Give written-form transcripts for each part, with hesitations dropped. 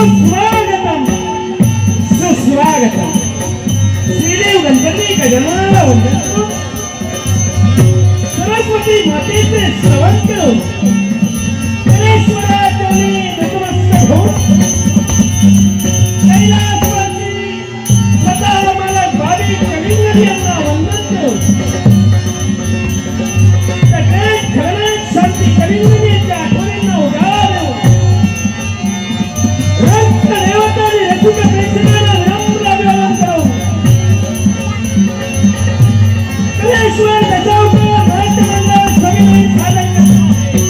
सुस्वागतम सुस्वागतम श्रीदेव गणपती गजाननाला वंदन करून सरस्वती मातेचे श्रवण करून गणेश्वराचरणी नतमस्तक होऊन कैलासवासी स्वतः मला बाबी कलिंगरी यांना वंदन करून सगळे खरनाथ शांती कलिंगरीच्या आठवणींना उजाळा देऊन रक्त देवता आणि रसिक प्रेक्षकांना विनम्र अभिवादन करून कलेश्वर दशावतार नाट्य मंडळ समिती सादर करते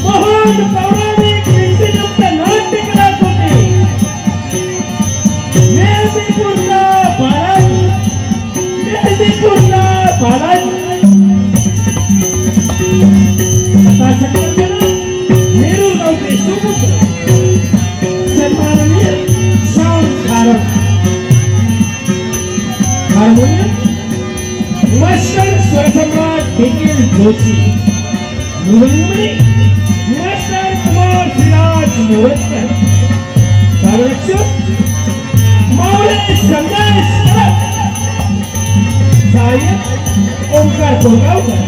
महान पौराणिक विष्णुयुक्त नाट्य कलाकृती मेहदीपूरला बालाजी मेहदीपूरला बालाजी आता शक्यतेनं नेरूर गावचे सुपुत्र सन्माननीय श्याम खारट हार्मोनियम मास्टर स्वरसम्राट निखिल जोशी मृदंगमणी मास्टर कुमार सिराज मोरजकर तालरक्षक मावळे संदेश करत सहाय्यक ओंकार कोळगावकर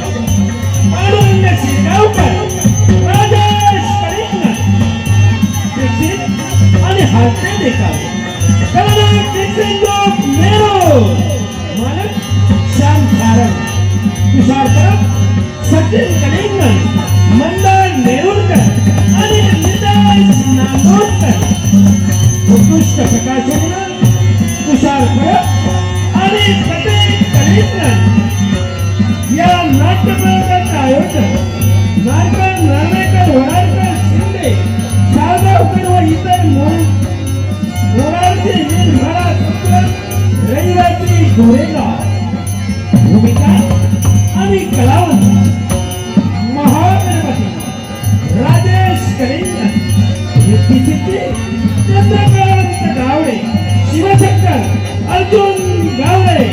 पांडुरंग शिरगावकर राजेश कलिंगण दीक्षित आणि हाते देखावे कलानाथ दीक्षित मेरो मालक श्याम खारट तुषार परब सचिन कलिंगण मंदार नेरुरकर आणि नितेश नांदोरकर उत्कृष्ट प्रकाशनं तुषार परब आणि सचिन कलिंगण या नाट्यप्रयोगाचे आयोजन नारकर नार्वेकर होणारकर शिंदे साळगावकर व इतर मोरारजी महाराज रहिवासी गोरेगाव भूमिका आणि कलावंत महागणपती राजेश कलिंगण कीर्तिसिद्धी चंद्रकांत गावडे शिवशंकर अर्जुन गावडे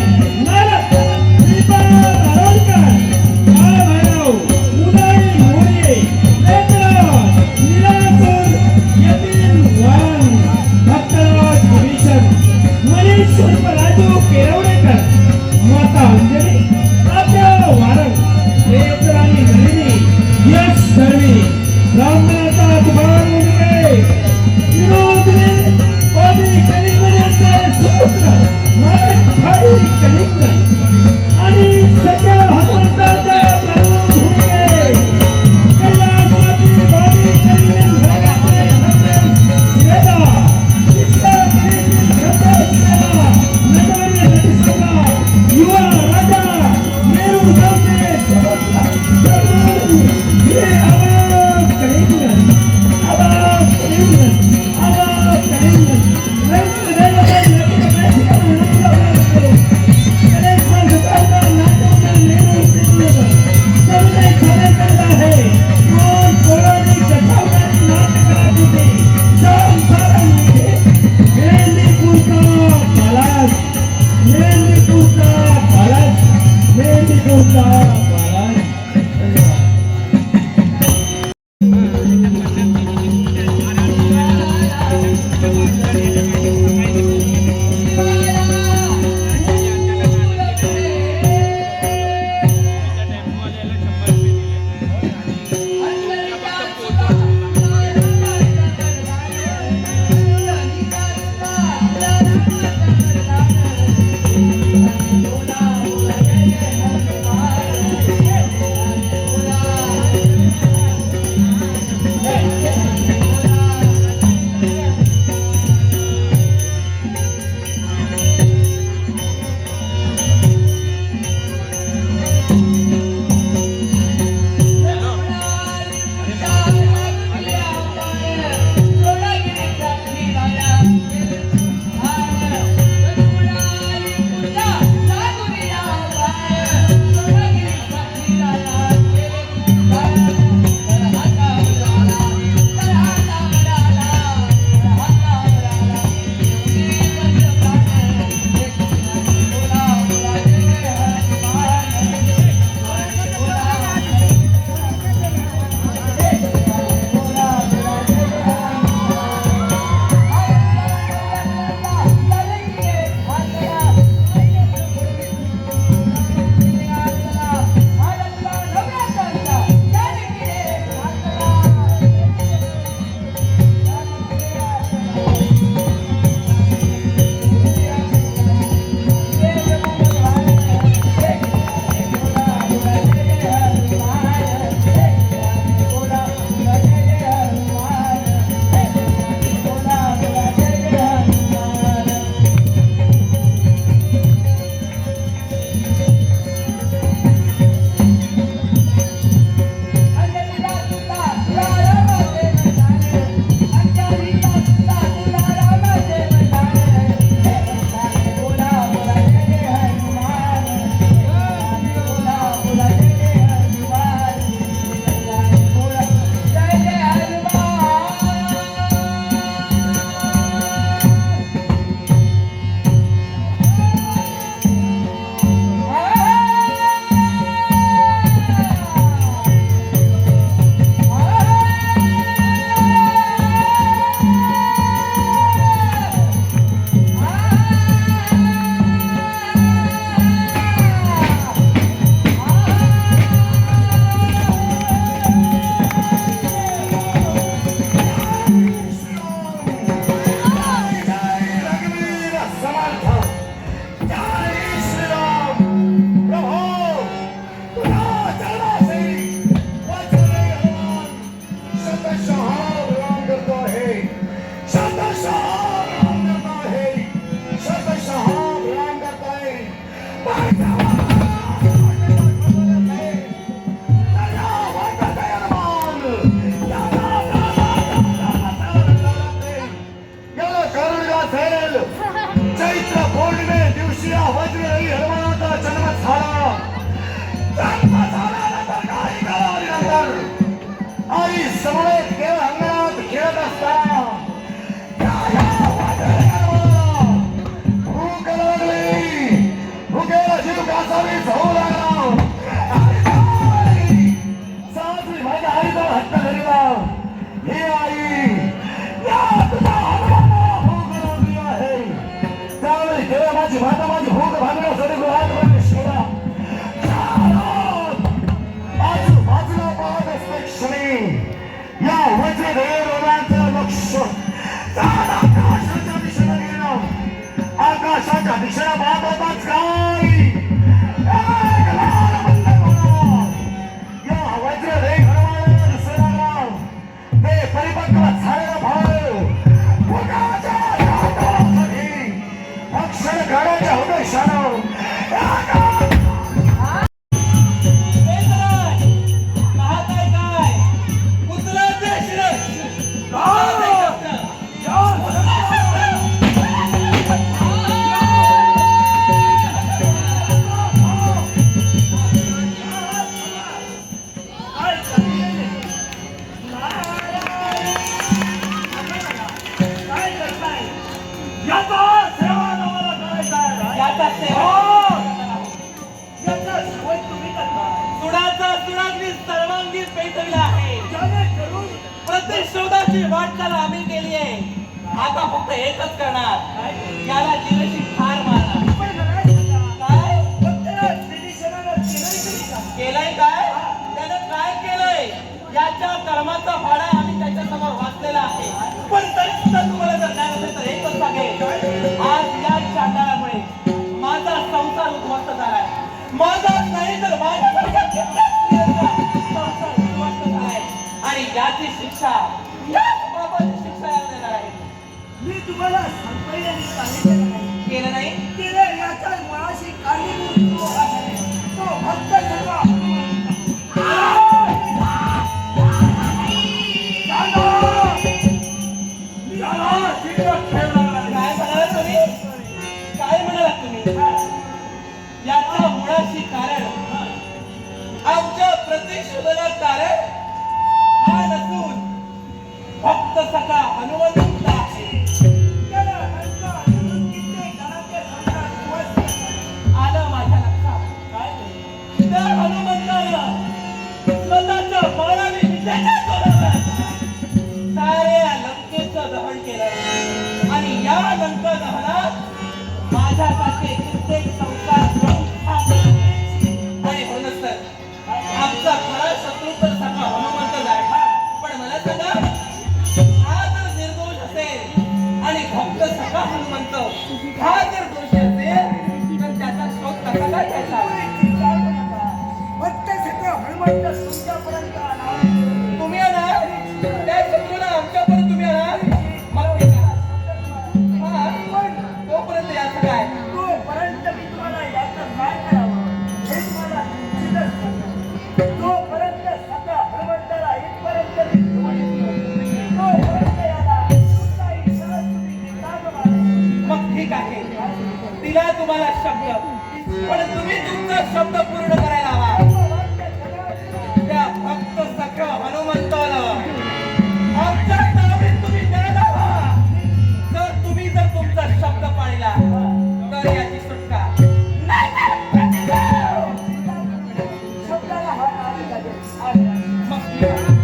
नारद श्रीपाद आरोलकर बाळभैरव उदय मोरे नेत्रराज निरासुर यतीन वाण भक्तराज भीषण मनीष उर्फ राजू केरवडेकर माता अंजली तात्या वारंग प्रियकराणी नलिनी यश दळवी रामनाथ तुकाराम मुंडे विनोद पदी कलिंगण यांचे सुपुत्र यशाची वाटचाल आम्ही केली आहे. आता फक्त एकच करणार, याला जीवाची ठार मारणार. पण मला सांगा, काय फक्त श्रीकृष्णाला केलंय तरी का? केलंय? काय त्यानं काय केलंय? याच्या कर्माचा भाडा आम्ही त्याच्यासमोर वाचलेला आहे. पण तरी सुद्धा तुम्हाला जर काय असेल तर एकच सांगेल, आज या चांडाळामुळे माझा संसार उद्ध्वस्त झालाय. माझा नाही तर माझ्यासारख्या कित्येक स्त्रियांचा संसार उद्ध्वस्त झालाय. आणि याची शिक्षा, याच बाबाची शिक्षा याला देणार आहे. मी तुम्हाला सांगतोय आणि सांगितलेलं नाही. केलं नाही? केलं याच्या मुळाशी कारणीभूत तो आहे. तो भक्त सर्व काय म्हणालात तुम्ही? काय म्हणालात तुम्ही? याच्या मुळाशी कारण, आमच्या प्रतिशोधनात कारण हा नसून फक्त सखा हनुमंत आहे. आलं माझ्या लक्षात. काय त्या हनुमंतानं स्वतःच्या बाणाने विजयाच्या जोरावर साऱ्या लंकेचं दहन केलं. आणि या लंका दहनात माझ्यासारखे कित्येक संसार आणि म्हणूनच तर आमचा खरा शत्रू तर सखा हनुमंतच आहे. पण मला सांगा, हा जर निर्दोष असेल आणि भक्त सखा हनुमंत हा जर दोषी असेल तर त्याचा शोध कसा काय घ्यायचा? भक्त सगळं हनुमंत तुमच्यापर्यंत आला. तुम्ही आला त्या शत्रूला आमच्यापर्यंत तुम्ही आला. मग ते करा. हा, पण तोपर्यंत याचं काय? तोपर्यंत मी तुम्हाला याचं काय करावं हे तुम्हाला निश्चितच सांगतो. तोपर्यंत सगळं हनुमंताला इथपर्यंत मी घेऊन येतो. तोपर्यंत याला तुमचा इशारा तुम्ही निघालो मला. मग ठीक आहे, दिला तुम्हाला शब्द, पण तुम्ही तुमचा शब्द पूर्ण करायला हवा. त्या भक्त सख हनुमंताला आमच्या ताब्यात तुम्ही द्यायला हवा. जर तुम्ही जर तुमचा शब्द पाळला तर याची सुटका. शब्दाला हात आले लागेल. मग ठीक आहे.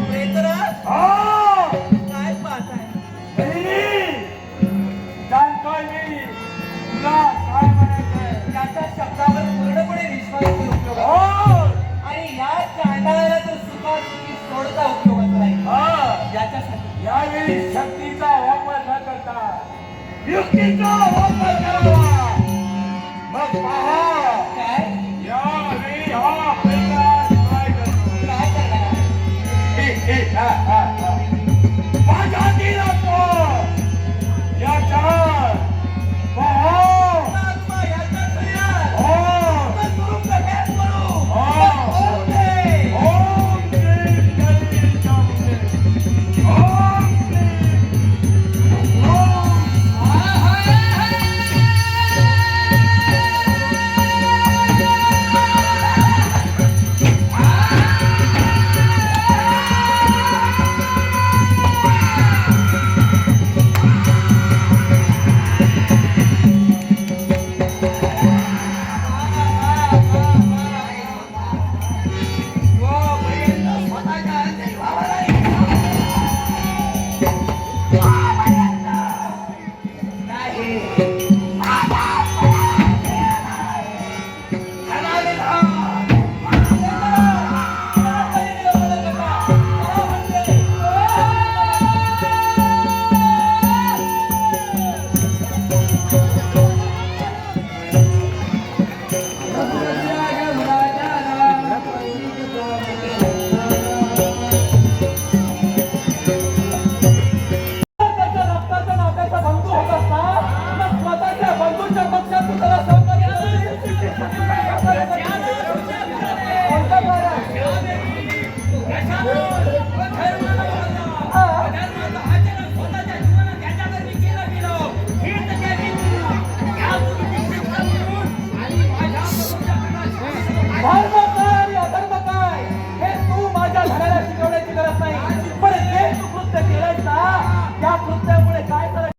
प्रेतराज, काय पाहताय? जानतोय मी तुला काय म्हणायचंय. त्याच्या शब्दावर पूर्णपणे विश्वास करून उपयोग आहे. हो. आणि या चांडाळाला तर सुखासुखी सोडता उपयोगाचा नाही. हा. याच्यासाठी यावेळी शक्तीचा वापर न करता युक्तीचा वापर करावा. मग पहा